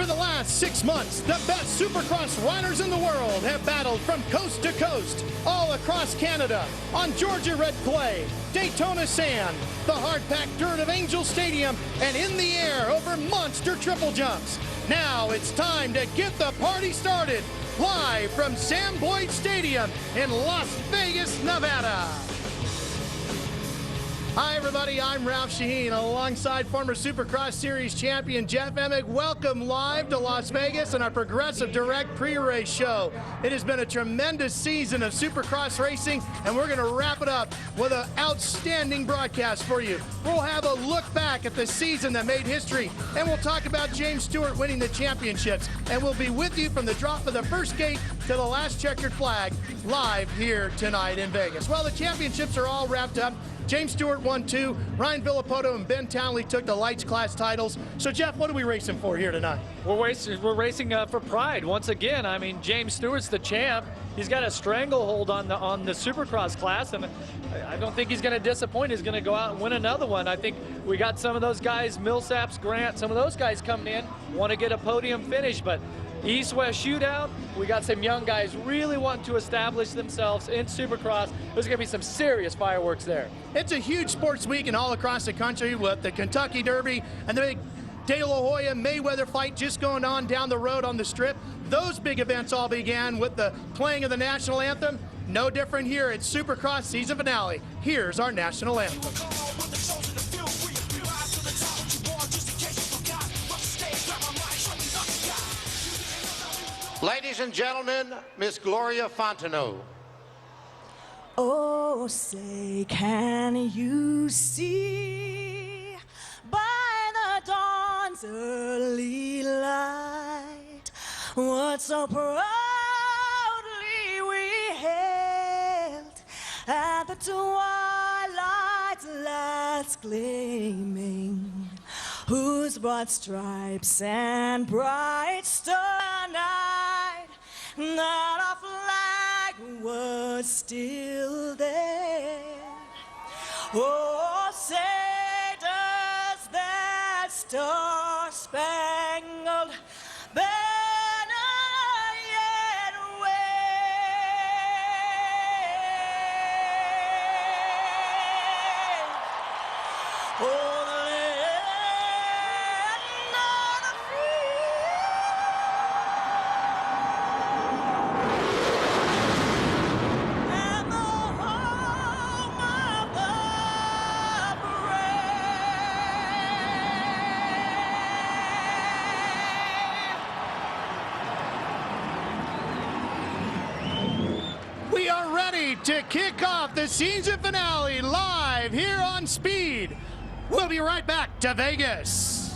For the last 6 months, the best Supercross riders in the world have battled from coast to coast, all across Canada, on Georgia red clay, Daytona sand, the hard-packed dirt of Angel Stadium, and in the air over monster triple jumps. Now it's time to get the party started, live from Sam Boyd Stadium in Las Vegas, Nevada. Hi everybody, I'm Ralph Shaheen alongside former Supercross Series champion Jeff Emig. Welcome live to Las Vegas and our Progressive Direct pre-race show. It has been a tremendous season of Supercross racing, and we're going to wrap it up with an outstanding broadcast for you. We'll have a look back at the season that made history, and we'll talk about James Stewart winning the championships, and we'll be with you from the drop of the first gate to the last checkered flag live here tonight in Vegas. Well, the championships are all wrapped up. James Stewart won 2, Ryan Villopoto and Ben Townley took the lights class titles. So Jeff, what are we racing for here tonight? We're racing for pride once again. I mean, James Stewart's the champ. He's got a stranglehold on the Supercross class, and I don't think he's going to disappoint. He's going to go out and win another one. I think we got some of those guys, Milsaps, Grant, some of those guys coming in, want to get a podium finish, but East-West shootout, we got some young guys really wanting to establish themselves in Supercross. There's going to be some serious fireworks there. It's a huge sports weekend all across the country with the Kentucky Derby and the big De La Hoya Mayweather fight just going on down the road on the Strip. Those big events all began with the playing of the national anthem. No different here at Supercross season finale. Here's our national anthem. Ladies and gentlemen, Miss Gloria Fontenot. Oh, say, can you see by the dawn's early light what so proudly we hailed at the twilight's last gleaming, whose broad stripes and bright starlight, that our flag was still there. Oh, say does that star-spangled banner yet wave? Oh, to kick off the season finale live here on Speed. We'll be right back to Vegas.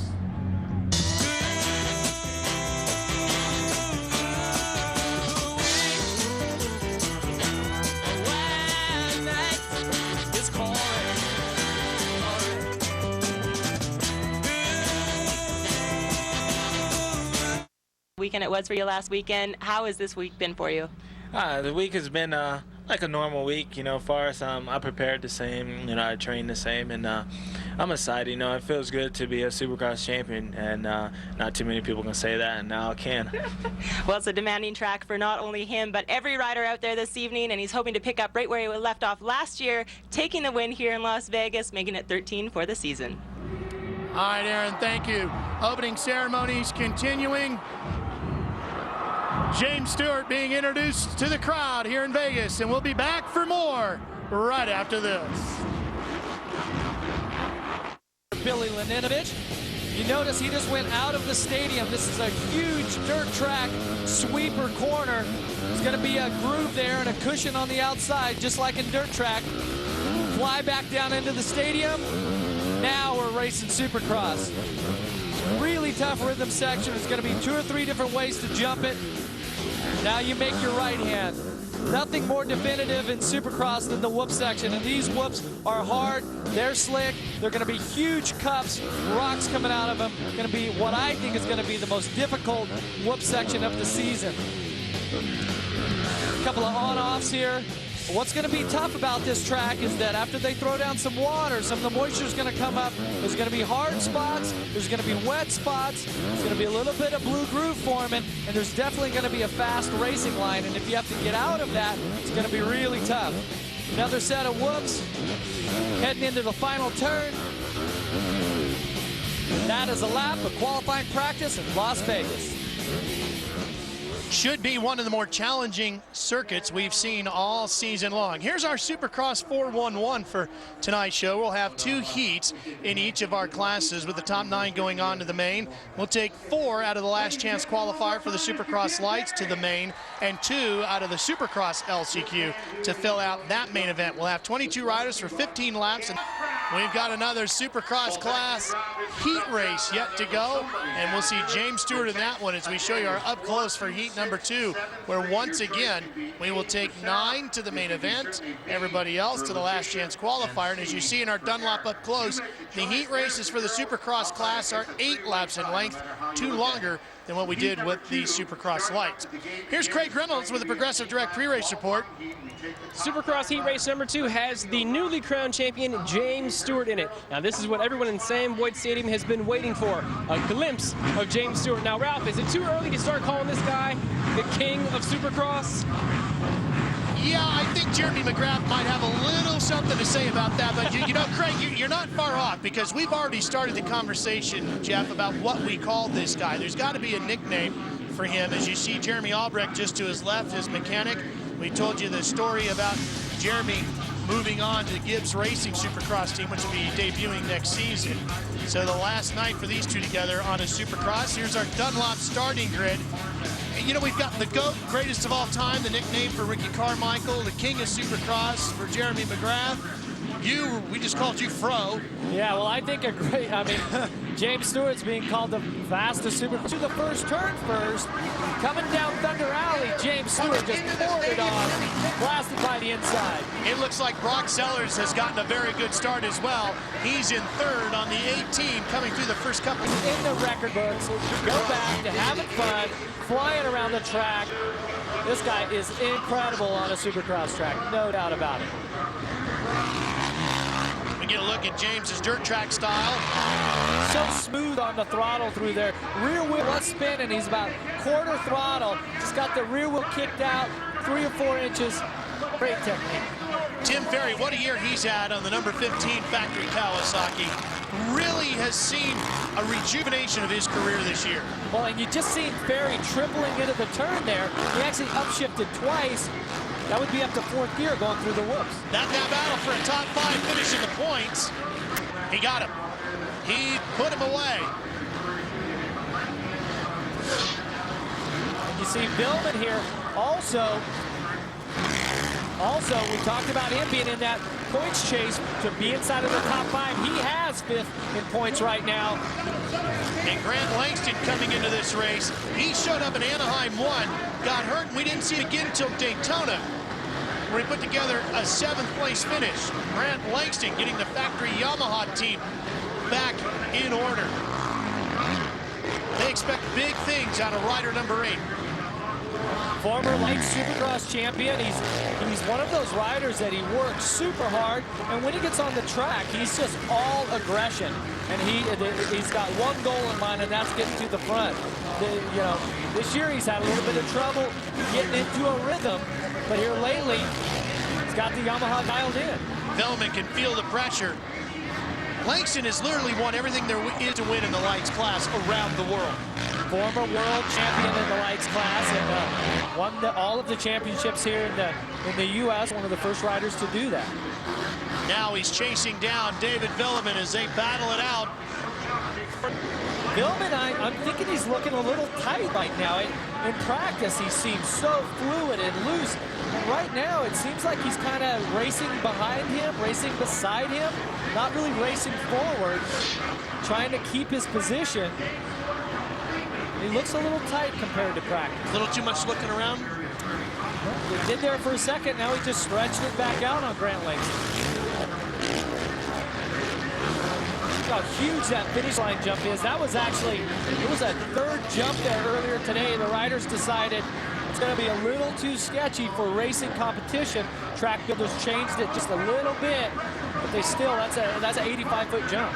Weekend it was for you last weekend. How has this week been for you? The week has been like a normal week, far as I prepared the same, I trained the same, and I'm excited, it feels good to be a Supercross champion, and not too many people can say that, and now I can. Well, it's a demanding track for not only him, but every rider out there this evening, and he's hoping to pick up right where he left off last year, taking the win here in Las Vegas, making it 13 for the season. All right, Aaron, thank you. Opening ceremonies continuing. James Stewart being introduced to the crowd here in Vegas, and we'll be back for more right after this. Billy Laninovich, you notice he just went out of the stadium. This is a huge dirt track sweeper corner. There's going to be a groove there and a cushion on the outside, just like in dirt track. Fly back down into the stadium. Now we're racing Supercross. Really tough rhythm section. It's going to be 2 or 3 different ways to jump it. Now you make your right hand. Nothing more definitive in Supercross than the whoop section, and these whoops are hard, they're slick, they're going to be huge cups, rocks coming out of them. It's going to be what I think is going to be the most difficult whoop section of the season. A couple of on-offs here. What's going to be tough about this track is that after they throw down some water, some of the moisture is going to come up. There's going to be hard spots. There's going to be wet spots. There's going to be a little bit of blue groove forming, and there's definitely going to be a fast racing line. And if you have to get out of that, it's going to be really tough. Another set of whoops. Heading into the final turn. That is a lap of qualifying practice in Las Vegas. Should be one of the more challenging circuits we've seen all season long. Here's our Supercross 411 for tonight's show. We'll have 2 heats in each of our classes with the top 9 going on to the main. We'll take 4 out of the last chance qualifier for the Supercross lights to the main and 2 out of the Supercross LCQ to fill out that main event. We'll have 22 riders for 15 laps, and we've got another Supercross class heat race yet to go, and we'll see James Stewart in that one as we show you our up close for heat number 2, where once again we will take 9 to the main event, everybody else to the last chance qualifier. And as you see in our Dunlop up close, the heat races for the Supercross class are 8 laps in length, 2 longer than what we did with the Supercross lights. Here's Craig Reynolds with a Progressive Direct pre-race report. Supercross heat race number 2 has the newly crowned champion James Stewart in it. Now this is what everyone in Sam Boyd Stadium has been waiting for, a glimpse of James Stewart. Now Ralph, is it too early to start calling this guy the king of Supercross? Yeah, I think Jeremy McGrath might have a little something to say about that, but you know, Craig, you're not far off, because we've already started the conversation, Jeff, about what we call this guy. There's got to be a nickname for him. As you see Jeremy Albrecht just to his left, his mechanic. We told you the story about Jeremy moving on to Gibbs Racing Supercross team, which will be debuting next season. So the last night for these two together on a Supercross. Here's our Dunlop starting grid. You know, we've got the GOAT, greatest of all time, the nickname for Ricky Carmichael, the king of Supercross for Jeremy McGrath. We just called you Fro. Yeah, well, I think James Stewart's being called the fastest Supercross. To the first turn first, coming down Thunder Alley, James Stewart just poured it on, blasted by the inside. It looks like Brock Sellers has gotten a very good start as well. He's in third on the 18, coming through the first couple. In the record books, go back to having fun, flying around the track. This guy is incredible on a Supercross track, no doubt about it. We get a look at James's dirt track style. So smooth on the throttle through there. Rear wheel was spinning. He's about quarter throttle. Just got the rear wheel kicked out 3 or 4 inches. Great technique. Tim Ferry, what a year he's had on the number 15 factory Kawasaki. Really has seen a rejuvenation of his career this year. Well, and you just seen Ferry tripling into the turn there. He actually upshifted twice. That would be up to 4th gear going through the whoops. That battle for a top 5 finish in the points. He got him. He put him away. And you see Billman here also, we talked about him being in that points chase to be inside of the top 5. He has 5th in points right now. And Grant Langston coming into this race. He showed up in Anaheim 1, got hurt, and we didn't see it again until Daytona, where he put together a 7th place finish. Grant Langston getting the factory Yamaha team back in order. They expect big things out of rider number 8. Former light Supercross champion. He's one of those riders that he works super hard, and when he gets on the track, he's just all aggression. And he's got one goal in mind, and that's getting to the front. This year he's had a little bit of trouble getting into a rhythm, but here lately, he's got the Yamaha dialed in. Velman can feel the pressure. Langston has literally won everything there is to win in the lights class around the world. Former world champion in the lights class, and won all of the championships here in the U.S. One of the first riders to do that. Now he's chasing down David Velleman as they battle it out. Velleman, I'm thinking he's looking a little tight right now. In practice, he seems so fluid and loose. And right now, it seems like he's kind of racing behind him, racing beside him, not really racing forward, trying to keep his position. He looks a little tight compared to practice. A little too much looking around. He did there for a second. Now he just stretched it back out on Grant Langston. Look how huge that finish line jump is. That was actually, it was a 3rd jump there earlier today. The riders decided It's going to be a little too sketchy for racing competition. Track builders changed it just a little bit, but they still, that's an 85-foot jump.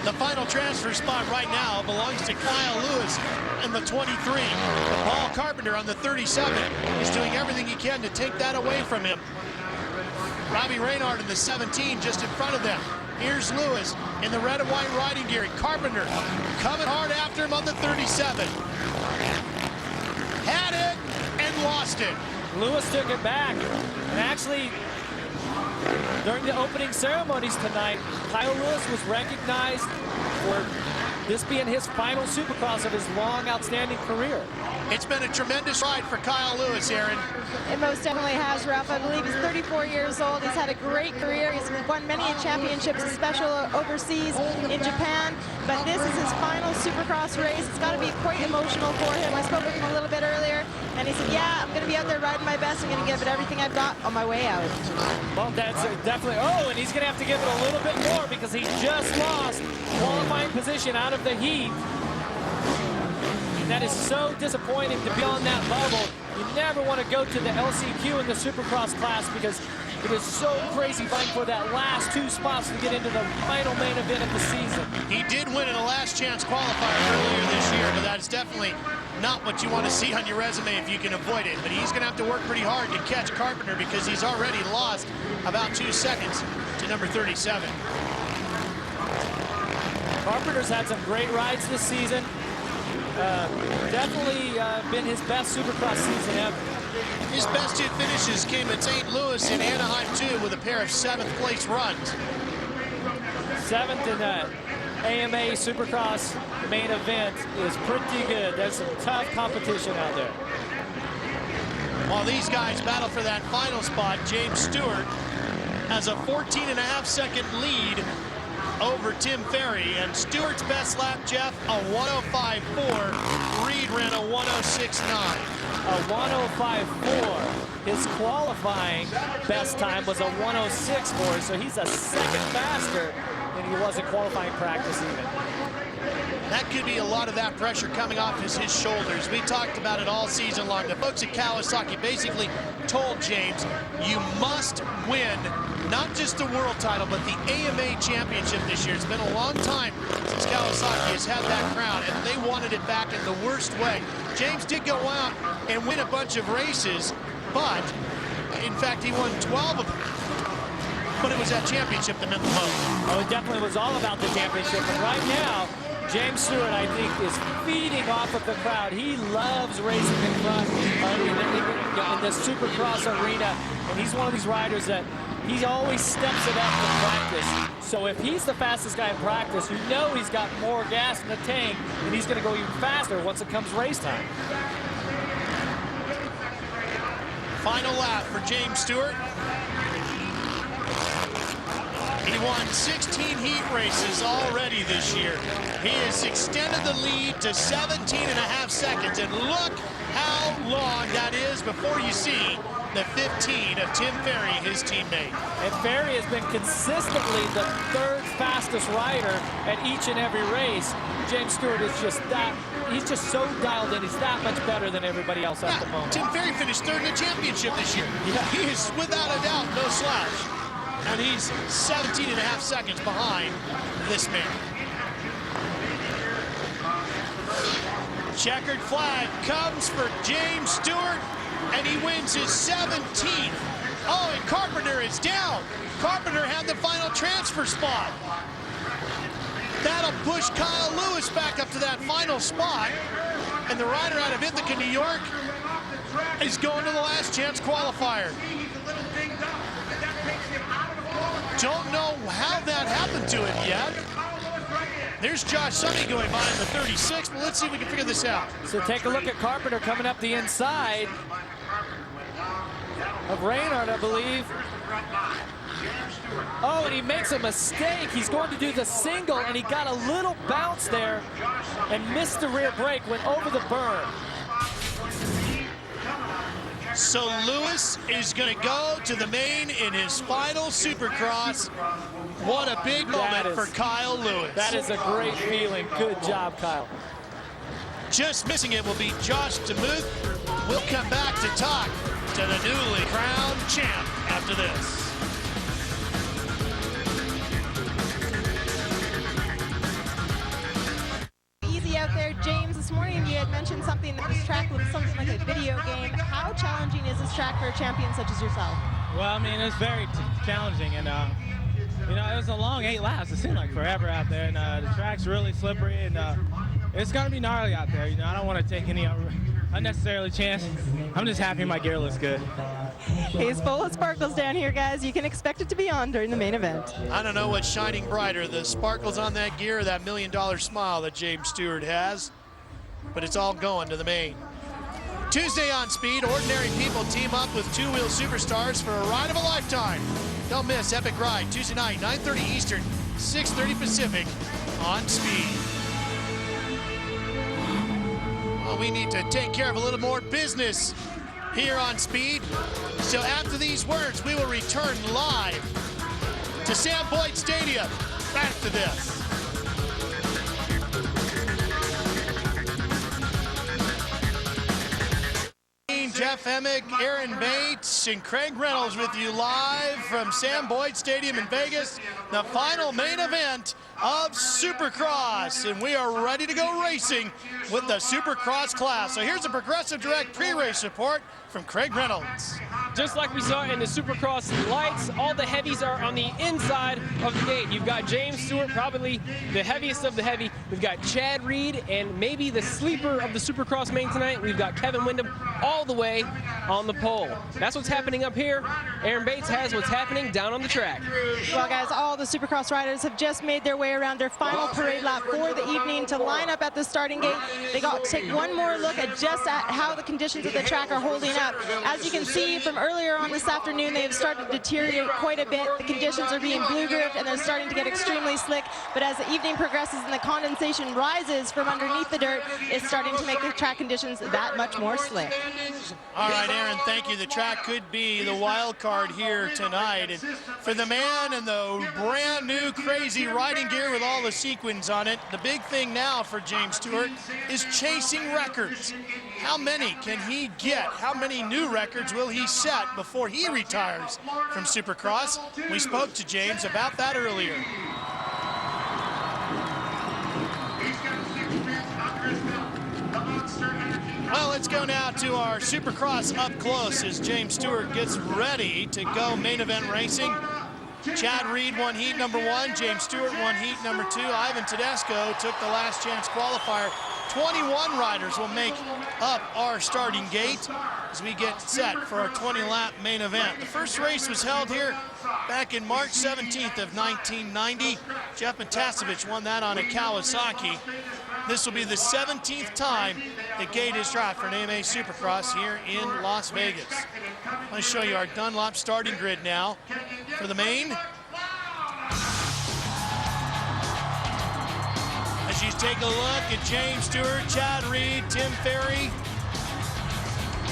The final transfer spot right now belongs to Kyle Lewis in the 23. Paul Carpenter on the 37 is doing everything he can to take that away from him. Robbie Reynard in the 17 just in front of them. Here's Lewis in the red and white riding gear. Carpenter coming hard after him on the 37. Had it and lost it. Lewis took it back, and actually, during the opening ceremonies tonight, Kyle Lewis was recognized for this being his final Supercross of his long, outstanding career. It's been a tremendous ride for Kyle Lewis, Aaron. It most definitely has, Ralph. I believe he's 34 years old. He's had a great career. He's won many championships, especially overseas in Japan. But this is his final Supercross race. It's got to be quite emotional for him. I spoke with him a little bit earlier, and he said, yeah, I'm going to be out there riding my best. I'm going to give it everything I've got on my way out. Well, that's definitely, oh, and he's going to have to give it a little bit more because he just lost qualifying position out of the heat. And that is so disappointing to be on that level. You never want to go to the LCQ in the Supercross class because it is so crazy fighting for that last 2 spots to get into the final main event of the season. He did win in a last chance qualifier earlier this year, but that is definitely not what you want to see on your resume if you can avoid it. But he's going to have to work pretty hard to catch Carpenter because he's already lost about 2 seconds to number 37. Carpenter's had some great rides this season. Definitely been his best Supercross season ever. His best 2 finishes came at St. Louis and Anaheim, too, with a pair of 7th place runs. 7th in that AMA Supercross main event is pretty good. There's some tough competition out there. While these guys battle for that final spot, James Stewart has a 14.5-second lead over Tim Ferry, and Stewart's best lap, Jeff, a 105.4. Reed ran a 106.9. A 105.4. His qualifying best time was a 106.4, so he's a second faster than he was in qualifying practice even. That could be a lot of that pressure coming off his shoulders. We talked about it all season long. The folks at Kawasaki basically told James, you must win not just the world title, but the AMA championship this year. It's been a long time since Kawasaki has had that crown, and they wanted it back in the worst way. James did go out and win a bunch of races, but in fact, he won 12 of them. But it was that championship that meant the most. Oh, it definitely was all about the championship. And right now, James Stewart, I think, is feeding off of the crowd. He loves racing in front in the Supercross arena. And he's one of these riders that he always steps it up in practice. So if he's the fastest guy in practice, you know he's got more gas in the tank, and he's going to go even faster once it comes race time. Final lap for James Stewart. He won 16 heat races already this year. He has extended the lead to 17.5 seconds. And look how long that is before you see the 15 of Tim Ferry, his teammate. And Ferry has been consistently the 3rd fastest rider at each and every race. James Stewart is just that, he's just so dialed in. He's that much better than everybody else at the moment. Tim Ferry finished 3rd in the championship this year. Yeah. He is, without a doubt, no slouch. And he's 17.5 seconds behind this man. Checkered flag comes for James Stewart, and he wins his 17th. Oh, and Carpenter is down. Carpenter had the final transfer spot. That'll push Kyle Lewis back up to that final spot. And the rider out of Ithaca, New York, is going to the last chance qualifier. Don't know how that happened to it yet. There's Josh Sunny going by in the 36, but let's see if we can figure this out. So take a look at Carpenter coming up the inside of Reynard, I believe. Oh, and he makes a mistake. He's going to do the single, and he got a little bounce there and missed the rear brake, went over the berm. So Lewis is going to go to the main in his final Supercross. What a big moment for Kyle Lewis. That is a great feeling. Good job, Kyle. Just missing it will be Josh DeMuth. We'll come back to talk to the newly crowned champ after this. Easy out there, James. This morning you had mentioned something that this track looks something like a video game. How challenging is this track for a champion such as yourself? Well, I mean, it's very challenging, and you know, it was a long 8 laps. It seemed like forever out there, and the track's really slippery, and it's gonna be gnarly out there. You know, I don't want to take any unnecessarily chance. I'm just happy my gear looks good. He's full of sparkles down here, guys. You can expect it to be on during the main event. I don't know what's shining brighter, the sparkles on that gear or that $1 million smile that James Stewart has, but it's all going to the main. Tuesday on Speed, ordinary people team up with two-wheel superstars for a ride of a lifetime. Don't miss Epic Ride, Tuesday night, 9:30 Eastern, 6:30 Pacific on Speed. Well, we need to take care of a little more business here on Speed. So after these words, we will return live to Sam Boyd Stadium after this. Jeff Emick, Aaron Bates, and Craig Reynolds with you live from Sam Boyd Stadium in Vegas, the final main event of Supercross, and we are ready to go racing with the Supercross class. So here's a Progressive Direct pre-race report from Craig Reynolds. Just like we saw in the Supercross lights, all the heavies are on the inside of the gate. You've got James Stewart, probably the heaviest of the heavy. We've got Chad Reed, and maybe the sleeper of the Supercross main tonight. We've got Kevin Windham all the way on the pole. That's what's happening up here. Aaron Bates has what's happening down on the track. Well, guys, all the Supercross riders have just made their way around their final parade lap for the evening to line up at the starting gate. They got to take one more look at just at how the conditions of the track are holding up. As you can see from earlier on this afternoon, they have started to deteriorate quite a bit. The conditions are being blue-grooved and they're starting to get extremely slick. But as the evening progresses and the condensation rises from underneath the dirt, it's starting to make the track conditions that much more slick. All right, Aaron, thank you. The track could be the wild card here tonight. And for the man in the brand new crazy riding gear with all the sequins on it, the big thing now for James Stewart is chasing records. How many can he get? How many new records will he set before he retires from Supercross? We spoke to James about that earlier. Well, let's go now to our Supercross up close as James Stewart gets ready to go main event racing. Chad Reed won heat number 1. James Stewart won heat number 2. Ivan Tedesco took the last chance qualifier. 21 riders will make up our starting gate as we get set for our 20-lap main event. The first race was held here back in March 17th of 1990. Jeff Matasevich won that on a Kawasaki. This will be the 17th time the gate is dropped for an AMA Supercross here in Las Vegas. Let me show you our Dunlop starting grid now for the main. As you take a look at James Stewart, Chad Reed, Tim Ferry.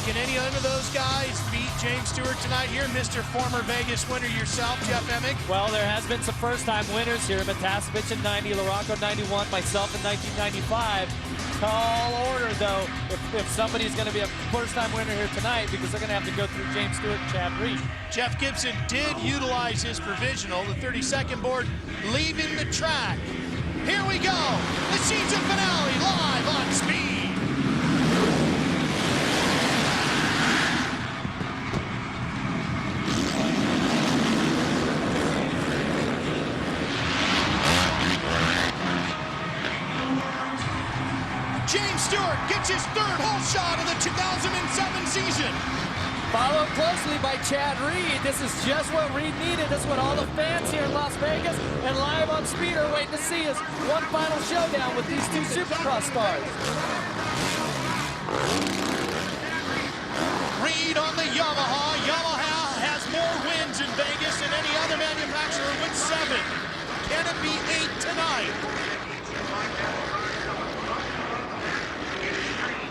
Can any one of those guys beat James Stewart tonight here? Mr. Former Vegas winner yourself, Jeff Emick. Well, there has been some first-time winners here. Matasevich in 90, LaRocco 91, myself in 1995. Tall order, though, if somebody's going to be a first-time winner here tonight, because they're going to have to go through James Stewart and Chad Reed. Jeff Gibson did utilize his provisional, the 32nd board, leaving the track. Here we go, the season finale live on Speed. James Stewart gets his third whole shot of the 2007 season. Followed closely by Chad Reed. This is just what Reed needed. This is what all the fans here in Las Vegas and live on Speed are waiting to see is one final showdown with these two Supercross stars. Reed on the Yamaha. Yamaha has more wins in Vegas than any other manufacturer with 7. Can it be 8 tonight?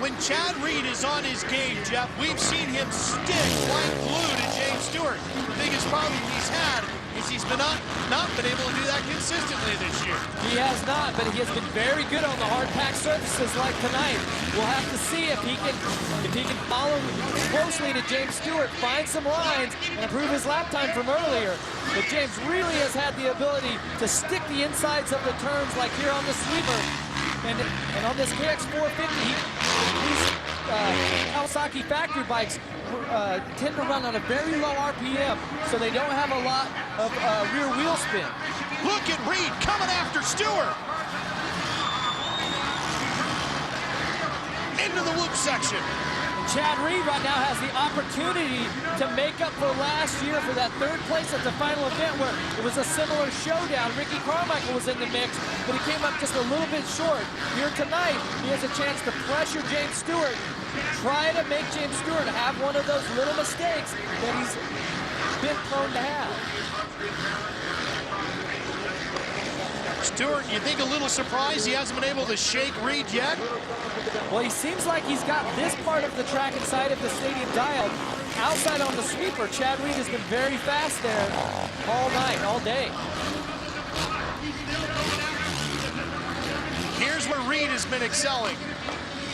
When Chad Reed is on his game, Jeff, we've seen him stick like glue to James Stewart. The biggest problem he's had because he's not been able to do that consistently this year. He has not, but he has been very good on the hard-packed surfaces like tonight. We'll have to see if he can follow closely to James Stewart, find some lines, and improve his lap time from earlier. But James really has had the ability to stick the insides of the turns like here on the sweeper. And on this KX 450, these Kawasaki factory bikes tend to run on a very low RPM, so they don't have a lot of rear wheel spin. Look at Reed coming after Stewart. Into the whoop section. And Chad Reed right now has the opportunity to make up for last year for that third place at the final event where it was a similar showdown. Ricky Carmichael was in the mix, but he came up just a little bit short. Here tonight, he has a chance to pressure James Stewart, try to make James Stewart have one of those little mistakes that he's been prone to have. Stewart, you think a little surprised he hasn't been able to shake Reed yet? Well, he seems like he's got this part of the track inside of the stadium dialed. Outside on the sweeper, Chad Reed has been very fast there all night, all day. Here's where Reed has been excelling.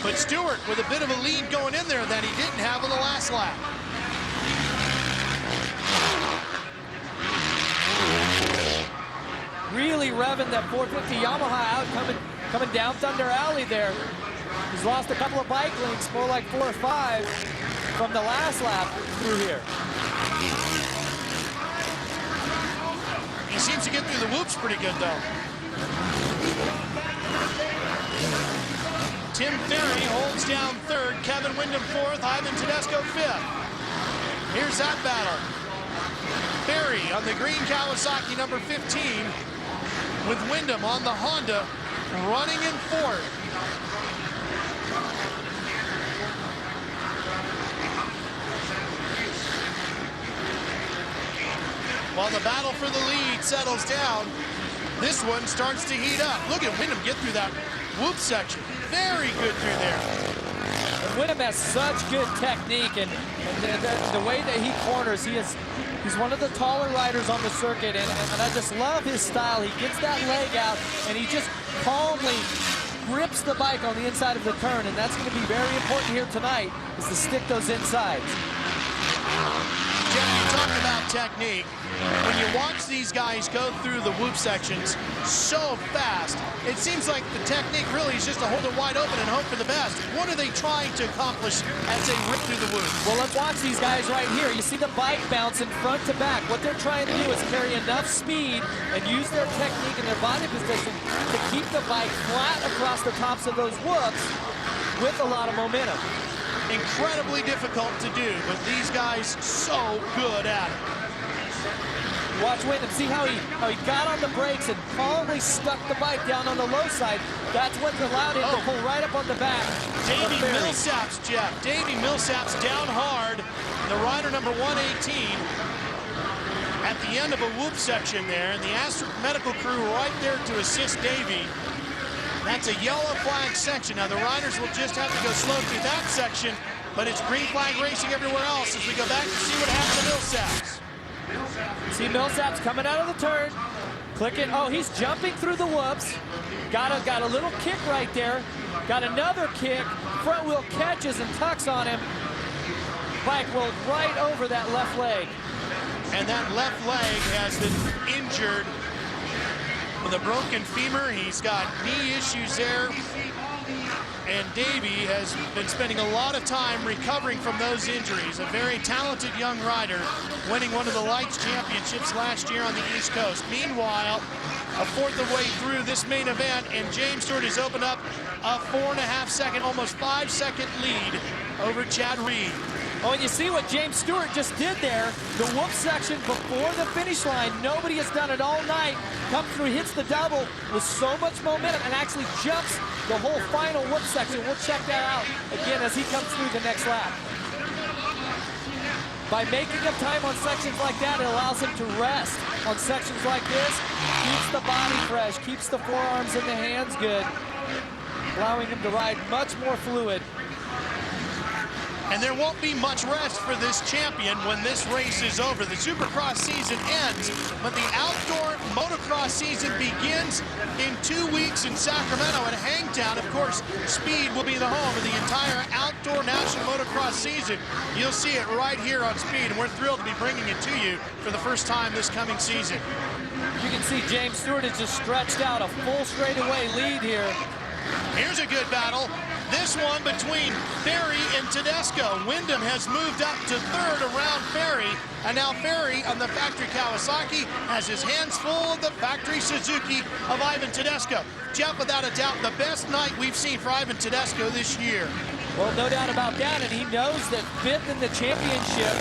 But Stewart with a bit of a lead going in there that he didn't have on the last lap. Really revving that 450 Yamaha out, coming down Thunder Alley there. He's lost a couple of bike links, more like 4 or 5 from the last lap through here. He seems to get through the whoops pretty good though. Tim Ferry holds down third, Kevin Windham fourth, Ivan Tedesco fifth. Here's that battle. Ferry on the green Kawasaki number 15 with Windham on the Honda running in fourth. While the battle for the lead settles down, this one starts to heat up. Look at Windham get through that whoop section. Very good through there. And Windham has such good technique, and the way that he corners, he's one of the taller riders on the circuit, and I just love his style. He gets that leg out, and he just calmly grips the bike on the inside of the turn, and that's going to be very important here tonight, is to stick those insides. Jeff, you talked about technique. When you watch these guys go through the whoop sections so fast, it seems like the technique really is just to hold it wide open and hope for the best. What are they trying to accomplish as they rip through the whoop? Well, let's watch these guys right here. You see the bike bouncing front to back. What they're trying to do is carry enough speed and use their technique and their body position to keep the bike flat across the tops of those whoops with a lot of momentum. Incredibly difficult to do, but these guys so good at it. Watch Windham, see how he got on the brakes and calmly stuck the bike down on the low side. That's what allowed him to pull right up on the back. Davi Milsaps, Jeff. Davi Milsaps down hard. The rider number 118 at the end of a whoop section there, and the Asterisk medical crew right there to assist Davi. That's a yellow flag section. Now the riders will just have to go slow through that section, but it's green flag racing everywhere else as we go back to see what happened to Milsaps. See Milsaps coming out of the turn, clicking. Oh, he's jumping through the whoops. Got a little kick right there. Got another kick. Front wheel catches and tucks on him. Bike rolled right over that left leg. And that left leg has been injured with a broken femur. He's got knee issues there. And Davi has been spending a lot of time recovering from those injuries. A very talented young rider, winning one of the Lights Championships last year on the East Coast. Meanwhile, a fourth of the way through this main event, and James Stewart has opened up a 4.5 second, almost 5 second lead over Chad Reed. Oh, and you see what James Stewart just did there. The whoop section before the finish line. Nobody has done it all night. Comes through, hits the double with so much momentum, and actually jumps the whole final whoop section. We'll check that out again as he comes through the next lap. By making up time on sections like that, it allows him to rest on sections like this. Keeps the body fresh, keeps the forearms and the hands good, allowing him to ride much more fluid. And there won't be much rest for this champion when this race is over. The Supercross season ends, but the outdoor motocross season begins in 2 weeks in Sacramento at Hangtown. Of course, Speed will be the home of the entire outdoor national motocross season. You'll see it right here on Speed, and we're thrilled to be bringing it to you for the first time this coming season. You can see James Stewart has just stretched out a full straightaway lead here. Here's a good battle. This one between Ferry and Tedesco. Windham has moved up to third around Ferry, and now Ferry on the factory Kawasaki has his hands full of the factory Suzuki of Ivan Tedesco. Jeff, without a doubt, the best night we've seen for Ivan Tedesco this year. Well, no doubt about that, and he knows that fifth in the championship,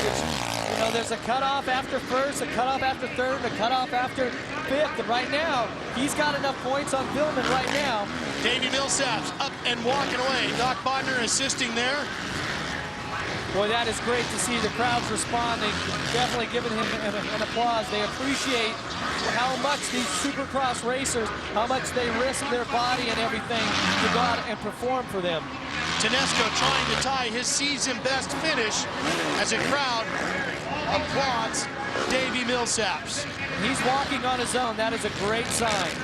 you know, there's a cutoff after first, a cutoff after third, and a cutoff after fifth, and right now, he's got enough points on film, and right now, Davi Milsaps up and walking away. Doc Bodner assisting there. Boy, that is great to see the crowds responding, definitely giving him an applause. They appreciate how much these Supercross racers, how much they risk their body and everything to go out and perform for them. Tedesco trying to tie his season best finish as a crowd applauds Davi Milsaps. He's walking on his own. That is a great sign.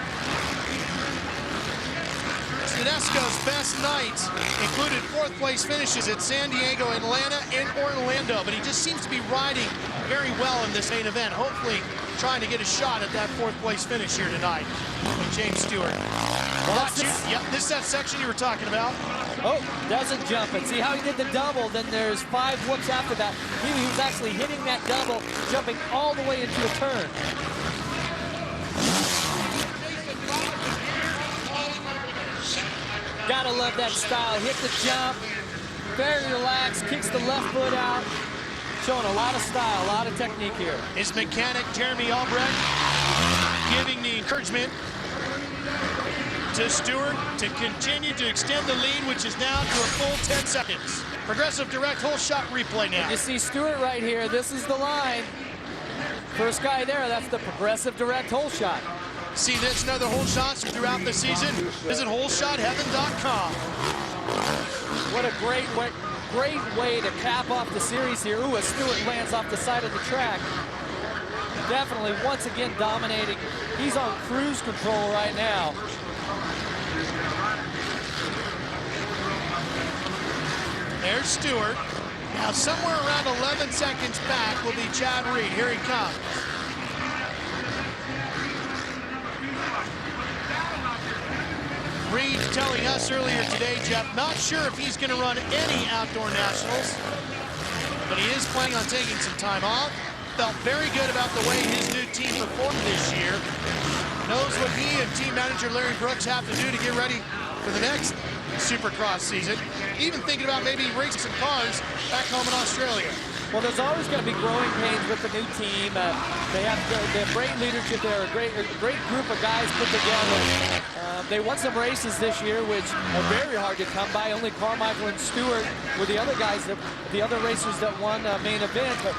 Tedesco's best nights included fourth place finishes at San Diego, Atlanta, and Orlando, but he just seems to be riding very well in this main event, hopefully trying to get a shot at that fourth place finish here tonight from James Stewart. Well, Yep, this is that section you were talking about. Oh, doesn't jump it. See how he did the double, then there's 5 whoops after that. He was actually hitting that double, jumping all the way into a turn. Gotta love that style. Hit the jump, very relaxed, kicks the left foot out. Showing a lot of style, a lot of technique here. His mechanic, Jeremy Albrecht, giving the encouragement to Stewart to continue to extend the lead, which is now to a full 10 seconds. Progressive direct whole shot replay now. You see Stewart right here. This is the line. First guy there, that's the progressive direct hole shot. See this and other hole shots throughout the season? Visit holeshotheaven.com. What a great way to cap off the series here. Ooh, as Stewart lands off the side of the track. Definitely, once again, dominating. He's on cruise control right now. There's Stewart. Now somewhere around 11 seconds back will be Chad Reed. Here he comes. Reed telling us earlier today, Jeff, not sure if he's going to run any outdoor nationals, but he is planning on taking some time off. Felt very good about the way his new team performed this year. Knows what he and team manager Larry Brooks have to do to get ready for the next Supercross season. Even thinking about maybe racing some cars back home in Australia. Well, there's always going to be growing pains with the new team. They have great leadership there, a great group of guys put together. They won some races this year, which are very hard to come by. Only Carmichael and Stewart were the other guys, the other racers that won main event. But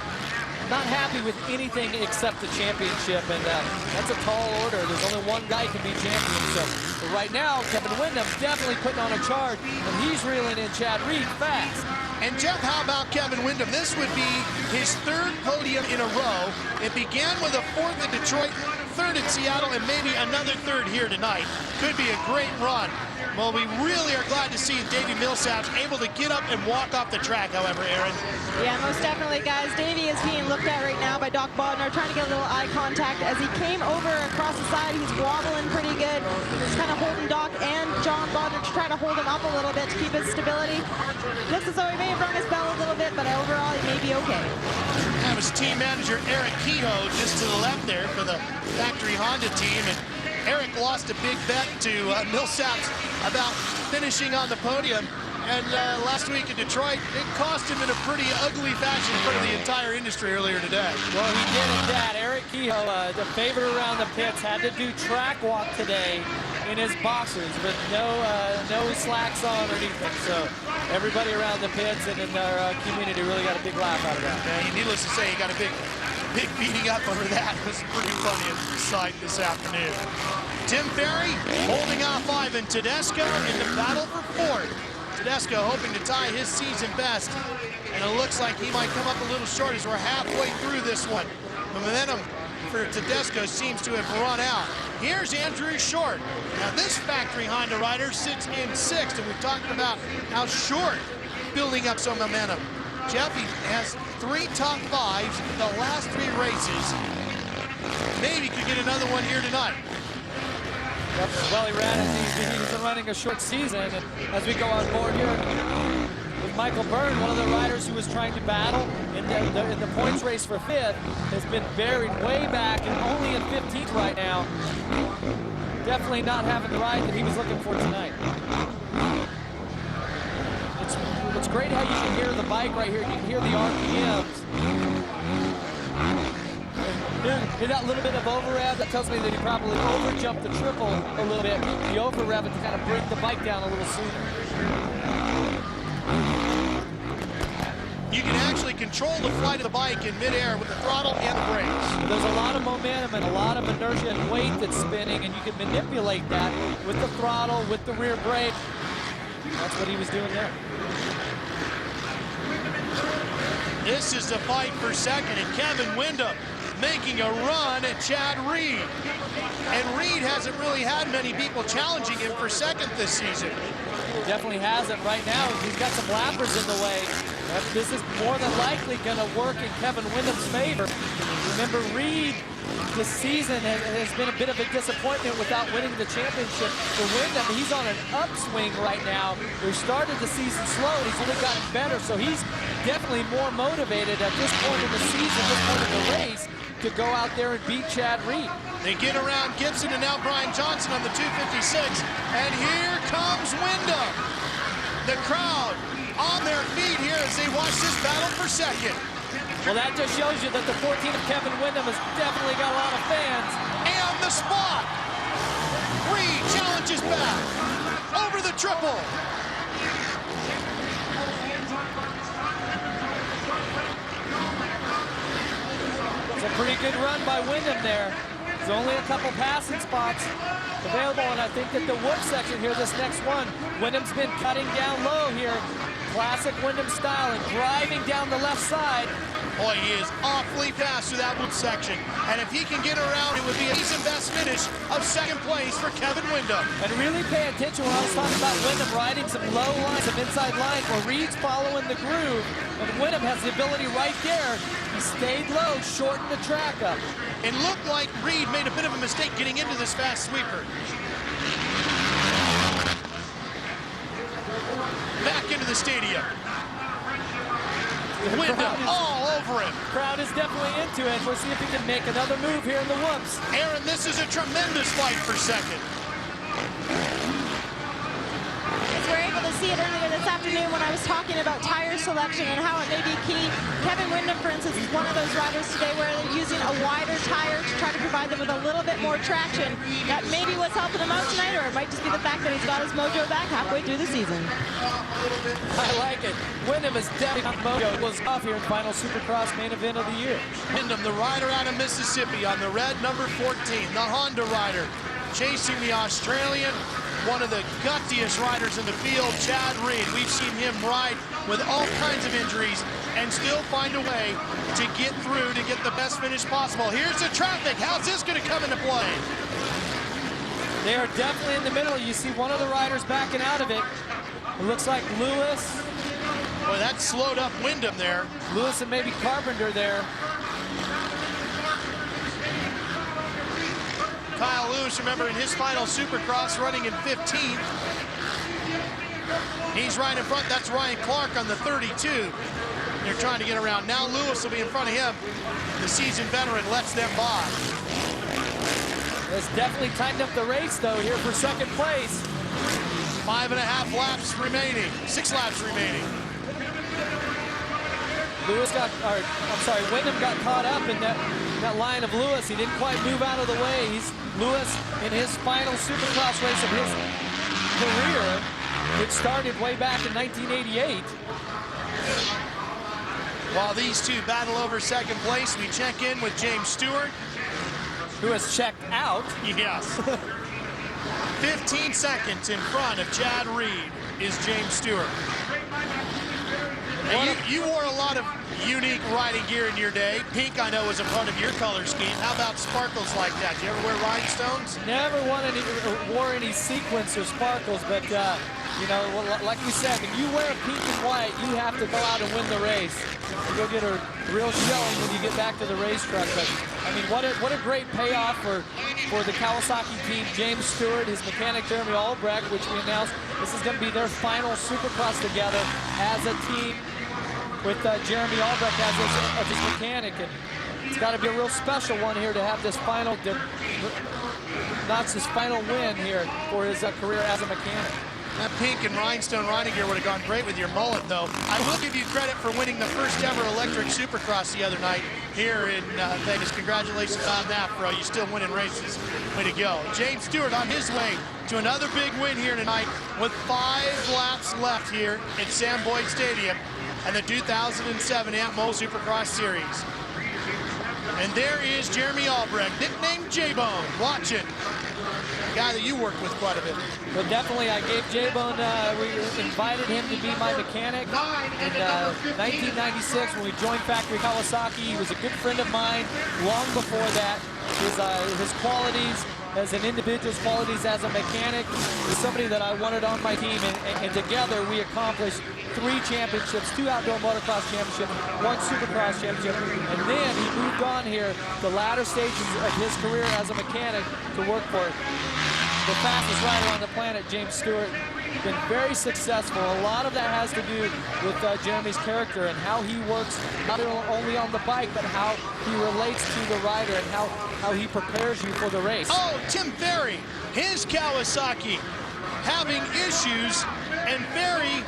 not happy with anything except the championship, and that's a tall order. There's only one guy who can be champion. So but right now, Kevin Windham definitely putting on a charge, and he's reeling in Chad Reed fast. And Jeff, how about Kevin Windham? This would be his third podium in a row. It began with a fourth in Detroit, third in Seattle, and maybe another third here tonight. Could be a great run. Well, we really are glad to see Davi Milsaps able to get up and walk off the track, however, Aaron. Yeah, most definitely, guys. Davey is being looked at right now by Doc Bodner, trying to get a little eye contact. As he came over across the side, he's wobbling pretty good. He's kind of holding Doc and John Bodner to try to hold him up a little bit to keep his stability. Looks as though he may have rung his bell a little bit, but overall, he may be okay. That was team manager Eric Kehoe just to the left there for the factory Honda team. And Eric lost a big bet to Milsaps about finishing on the podium. And last week in Detroit, it cost him in a pretty ugly fashion in front of the entire industry earlier today. Well, he did at that. Eric Kehoe, the favorite around the pits, had to do track walk today in his boxers with no slacks on or anything. So everybody around the pits and in our community really got a big laugh out of that. And needless to say, he got a big beating up over that. It was pretty funny sight this afternoon. Tim Ferry holding off Ivan Tedesco in the battle for fourth. Tedesco hoping to tie his season best, and it looks like he might come up a little short as we're halfway through this one. The momentum for Tedesco seems to have run out. Here's Andrew Short. Now this factory Honda rider sits in 6th, and we've talked about how Short building up some momentum. Jeff, he has 3 top 5s in the last 3 races. Maybe could get another one here tonight. Yep. Well, he ran it. He's been running a short season. And as we go on board here with Michael Byrne, one of the riders who was trying to battle in the points race for 5th, has been buried way back and only in 15th right now. Definitely not having the ride that he was looking for tonight. It's great how you can hear the bike right here. You can hear the RPMs. Hear that little bit of over-rev? That tells me that he probably over-jumped the triple a little bit. The over-rev to kind of bring the bike down a little sooner. You can actually control the flight of the bike in midair with the throttle and the brakes. There's a lot of momentum and a lot of inertia and weight that's spinning, and you can manipulate that with the throttle, with the rear brake. That's what he was doing there. This is the fight for second, and Kevin Windham making a run at Chad Reed. And Reed hasn't really had many people challenging him for second this season. Definitely hasn't right now. He's got some lappers in the way. This is more than likely going to work in Kevin Windham's favor. Remember, Reed this season has been a bit of a disappointment without winning the championship for Windham. He's on an upswing right now. We started the season slow, and he's only gotten better, so he's definitely more motivated at this point in the season, this point in the race, to go out there and beat Chad Reed. They get around Gibson and now Brian Johnson on the 256, and here comes Windham. The crowd on their feet here as they watch this battle for second. Well, that just shows you that the 14 of Kevin Windham has definitely got a lot of fans. And the spot. Reed challenges back over the triple. It's a pretty good run by Windham there. There's only a couple passing spots available, and I think that the whoop section here, this next one, Windham's been cutting down low here. Classic Windham style and driving down the left side. Boy, he is awfully fast through that whoop section. And if he can get around, it would be a decent best finish of second place for Kevin Windham. And really pay attention when I was talking about Windham riding some low lines, some inside lines where Reed's following the groove. And Windham has the ability right there. He stayed low, shortened the track up. It looked like Reed made a bit of a mistake getting into this fast sweeper. Back into the stadium. Windham all over him. Crowd is definitely into it. We'll see if he can make another move here in the whoops. Aaron, this is a tremendous fight for second. As we're able to see it earlier this afternoon when I was talking about tire selection and how it may be key. Kevin Windham, for instance, is one of those riders today where they're using a wider tire to try to provide them with a little bit more traction. That may be what's helping him out tonight, or it might just be the fact that he's got his mojo back halfway through the season. I like it. Windham is definitely on mojo. Was off here in final Supercross main event of the year. Windham, the rider out of Mississippi on the red number 14, the Honda rider, chasing the Australian, one of the guttiest riders in the field, Chad Reed. We've seen him ride with all kinds of injuries and still find a way to get through to get the best finish possible. Here's the traffic. How's this going to come into play? They are definitely in the middle. You see one of the riders backing out of it. It looks like Lewis. Boy, that slowed up Windham there. Lewis and maybe Carpenter there. Kyle Lewis, remember, in his final Supercross running in 15th. He's right in front. That's Ryan Clark on the 32. They're trying to get around. Now Lewis will be in front of him. The seasoned veteran lets them by. Has definitely tightened up the race, though, here for second place. 5.5 laps remaining. 6 laps remaining. Windham got caught up in that line of Lewis. He didn't quite move out of the way. Lewis in his final Supercross race of his career, which started way back in 1988. While these two battle over second place, we check in with James Stewart, who has checked out. Yes. 15 seconds in front of Chad Reed is James Stewart. Now, you wore a lot of unique riding gear in your day. Pink, I know, was a part of your color scheme. How about sparkles like that? Do you ever wear rhinestones? Never wore any sequins or sparkles, but you know, like we said, if you wear pink and white, you have to go out and win the race. You'll get a real showing when you get back to the racetrack. But I mean, what a great payoff for the Kawasaki team. James Stewart, his mechanic Jeremy Albrecht, which we announced this is going to be their final Supercross together as a team, with Jeremy Albrecht as his mechanic. And it's got to be a real special one here to have this final, his final win here for his career as a mechanic. That pink and rhinestone riding gear would have gone great with your mullet, though. I will give you credit for winning the first ever electric Supercross the other night here in Vegas. Congratulations on that, bro. You're still winning races. Way to go. James Stewart on his way to another big win here tonight with 5 laps left here at Sam Boyd Stadium and the 2007 Ant-Mole Supercross Series. And there is Jeremy Albrecht, nicknamed J-Bone, watching. A guy that you worked with quite a bit. Well, definitely, I gave J-Bone, we invited him to be my mechanic in 1996 when we joined Factory Kawasaki. He was a good friend of mine long before that. His qualities as an individual's qualities as a mechanic is somebody that I wanted on my team, and together we accomplished 3 championships, 2 outdoor motocross championships, 1 supercross championship, and then he moved on here the latter stages of his career as a mechanic to work for the fastest rider on the planet, James Stewart. Been very successful. A lot of that has to do with Jeremy's character and how he works, not only on the bike, but how he relates to the rider and how he prepares you for the race. Oh, Tim Ferry, his Kawasaki having issues, and Ferry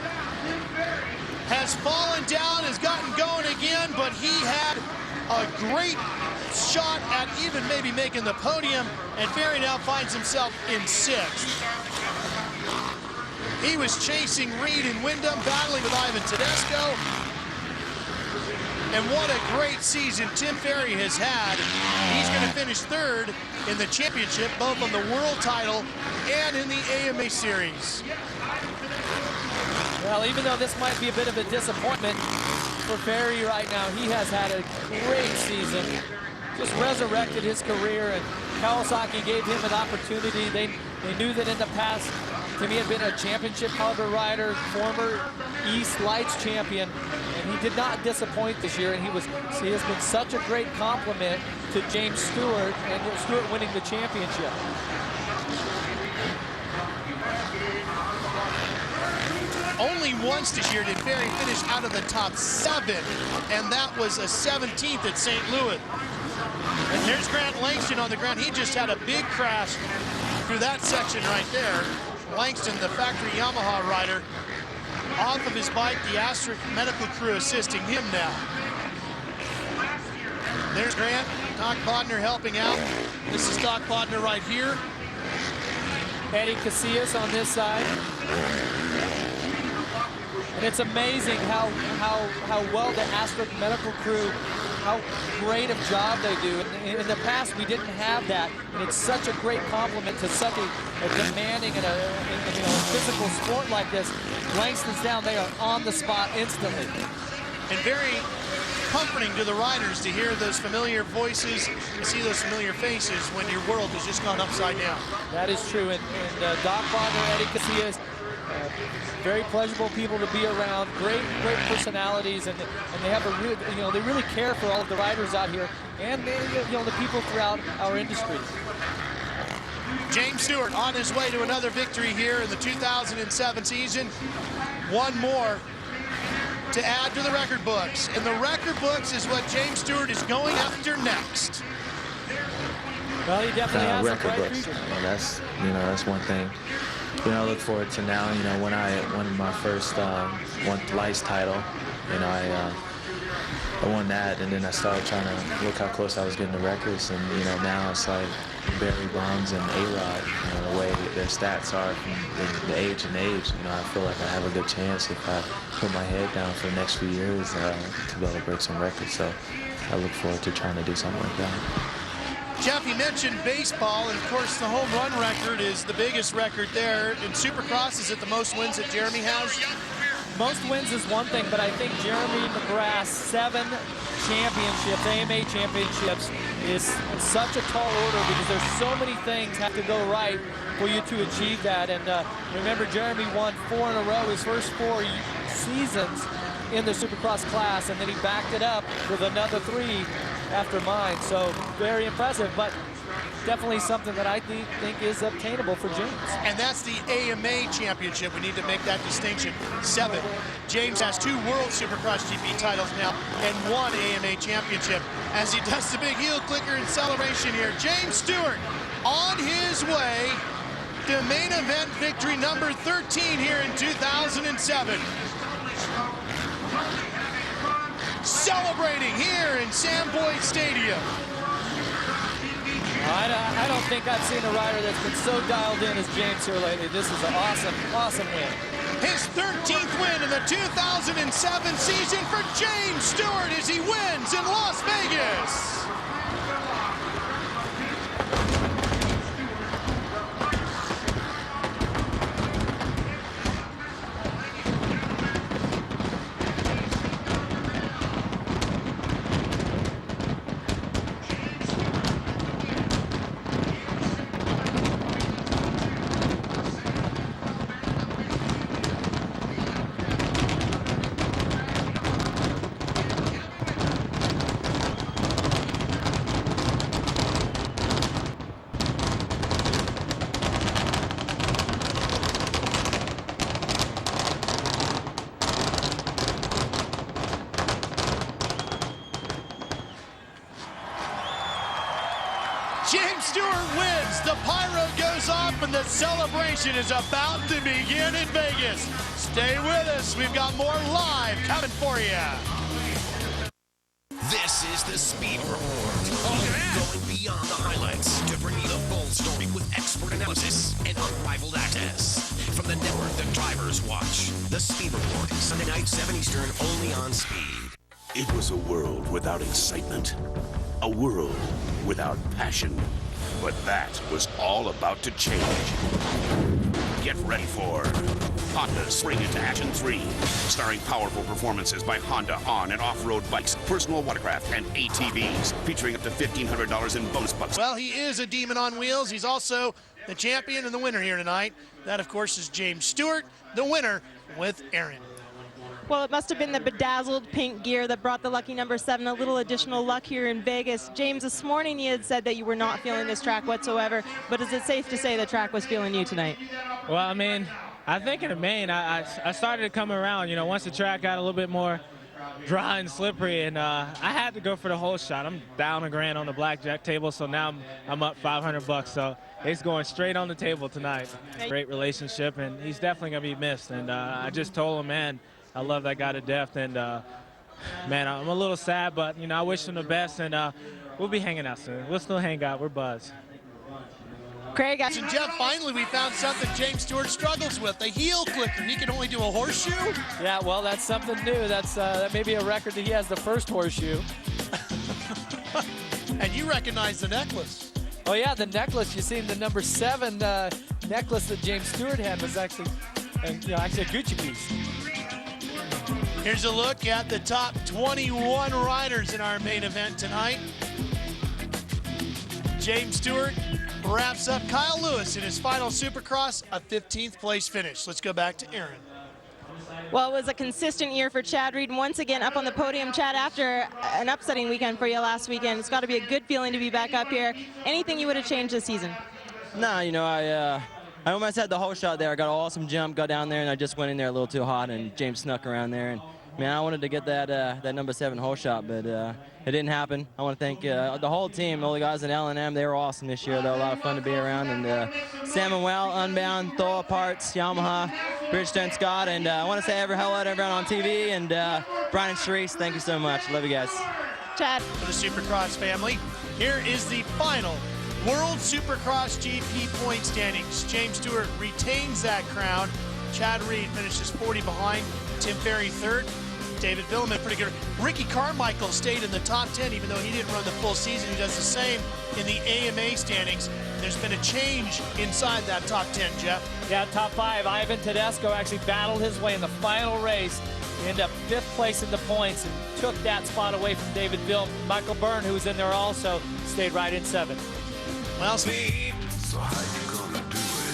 has fallen down, has gotten going again, but he had a great shot at even maybe making the podium, and Ferry now finds himself in 6th. He was chasing Reed in Windham, battling with Ivan Tedesco. And what a great season Tim Ferry has had. He's going to finish 3rd in the championship, both on the world title and in the AMA series. Well, even though this might be a bit of a disappointment for Ferry right now, he has had a great season. Just resurrected his career, and Kawasaki gave him an opportunity. They knew that in the past, Timmy had been a championship caliber rider, former East Lights champion, and he did not disappoint this year, and he has been such a great compliment to James Stewart, and Stewart winning the championship. Only once this year did Ferry finish out of the top 7, and that was a 17th at St. Louis. And there's Grant Langston on the ground. He just had a big crash through that section right there. Langston, the factory Yamaha rider, off of his bike, the Asterisk medical crew assisting him now. There's Grant, Doc Bodner helping out. This is Doc Bodner right here. Eddie Casillas on this side. And it's amazing how well the Asterisk medical crew, how great a job they do. In the past, we didn't have that, and it's such a great compliment to such a demanding and a physical sport like this. Langston's down, they are on the spot instantly. And very comforting to the riders to hear those familiar voices, to see those familiar faces when your world has just gone upside down. That is true, and Doc Bodner, Eddie Casillas, very pleasurable people to be around, great personalities, and they have a real, they really care for all of the riders out here and the people throughout our industry. James Stewart on his way to another victory here in the 2007 season. One more to add to the record books, and the record books is what James Stewart is going after next. Well, he definitely has record a bright books. future. That's one thing. I look forward to now. When I won my first won Lights title, I won that, and then I started trying to look how close I was getting to records, and now it's like Barry Bonds and A-Rod, the way their stats are from the age and age. I feel like I have a good chance if I put my head down for the next few years to be able to break some records. So I look forward to trying to do something like that. Jeff, you mentioned baseball, and of course the home run record is the biggest record there. In Supercross, is it the most wins that Jeremy has? Most wins is one thing, but I think Jeremy McGrath's 7 championships, AMA championships, is such a tall order because there's so many things have to go right for you to achieve that. And remember, Jeremy won 4 in a row, his first 4 seasons in the Supercross class, and then he backed it up with another 3 after mine. So very impressive, but definitely something that I think is obtainable for James. And that's the AMA championship. We need to make that distinction. 7. James has 2 World Supercross GP titles now and 1 AMA championship as he does the big heel clicker in celebration here. James Stewart on his way to main event victory number 13 here in 2007. Celebrating here in Sam Boyd Stadium. I don't think I've seen a rider that's been so dialed in as James here lately. This is an awesome win. His 13th win in the 2007 season for James Stewart as he wins in Las Vegas. James Stewart wins. The pyro goes off and the celebration is about to begin in Vegas. Stay with us. We've got more live coming for you. This is the Speed Report. Going beyond the highlights to bring you the full story with expert analysis and unrivaled access. From the network the drivers watch. The Speed Report, Sunday night, 7 Eastern, only on Speed. It was a world without excitement. A world without passion. But that was all about to change. Get ready for Honda Spring Into Action 3. Starring powerful performances by Honda on and off-road bikes, personal watercraft, and ATVs. Featuring up to $1,500 in bonus bucks. Well, he is a demon on wheels. He's also the champion and the winner here tonight. That, of course, is James Stewart, the winner with Aaron. Well, it must have been the bedazzled pink gear that brought the lucky number 7 a little additional luck here in Vegas. James, this morning you had said that you were not feeling this track whatsoever, but is it safe to say the track was feeling you tonight? Well, I mean, I think in the main, I started to come around, you know, once the track got a little bit more dry and slippery, and I had to go for the whole shot. I'm down $1,000 on the blackjack table, so now I'm up $500, so it's going straight on the table tonight. Great relationship, and he's definitely going to be missed, and I just told him, man, I love that guy to death, and man, I'm a little sad, but you know, I wish him the best, and we'll be hanging out soon. We'll still hang out. We're buzzed. Craig. And Jeff, finally we found something James Stewart struggles with, a heel clicker. He can only do a horseshoe? Yeah, well, that's something new. That may be a record that he has the first horseshoe. And you recognize the necklace. Oh yeah, the necklace. You seen the number 7 necklace that James Stewart had was actually a Gucci piece. Here's a look at the top 21 riders in our main event tonight. James Stewart wraps up Kyle Lewis in his final Supercross, a 15th place finish. Let's go back to Aaron. Well, it was a consistent year for Chad Reed. Once again up on the podium, Chad, after an upsetting weekend for you last weekend. It's got to be a good feeling to be back up here. Anything you would have changed this season? Nah, you know, I almost had the whole shot there. I got an awesome jump, got down there, and I just went in there a little too hot, and James snuck around there. And man, I wanted to get that number 7 whole shot, but it didn't happen. I want to thank the whole team, all the guys at L&M. They were awesome this year. They were a lot of fun to be around. And Sam and Well, Unbound, Thor Parts, Yamaha, Bridgestone, Scott, and I want to say hello to everyone on TV. And Brian and Sharice, thank you so much. Love you guys. Chad. For the Supercross family, here is the final World Supercross GP point standings. James Stewart retains that crown. Chad Reed finishes 40 behind. Tim Ferry third. David Villeman, pretty good. Ricky Carmichael stayed in the top 10, even though he didn't run the full season. He does the same in the AMA standings. There's been a change inside that top 10, Jeff. Yeah, top 5. Ivan Tedesco actually battled his way in the final race. He ended up 5th place in the points and took that spot away from David Villeman. Michael Byrne, who was in there also, stayed right in 7th. Well, So how you gonna do it?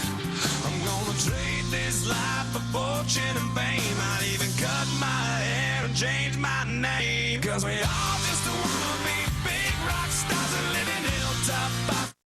I'm gonna trade this life for fortune and fame. I'd even cut my hair and change my name. Cause we all just wanna be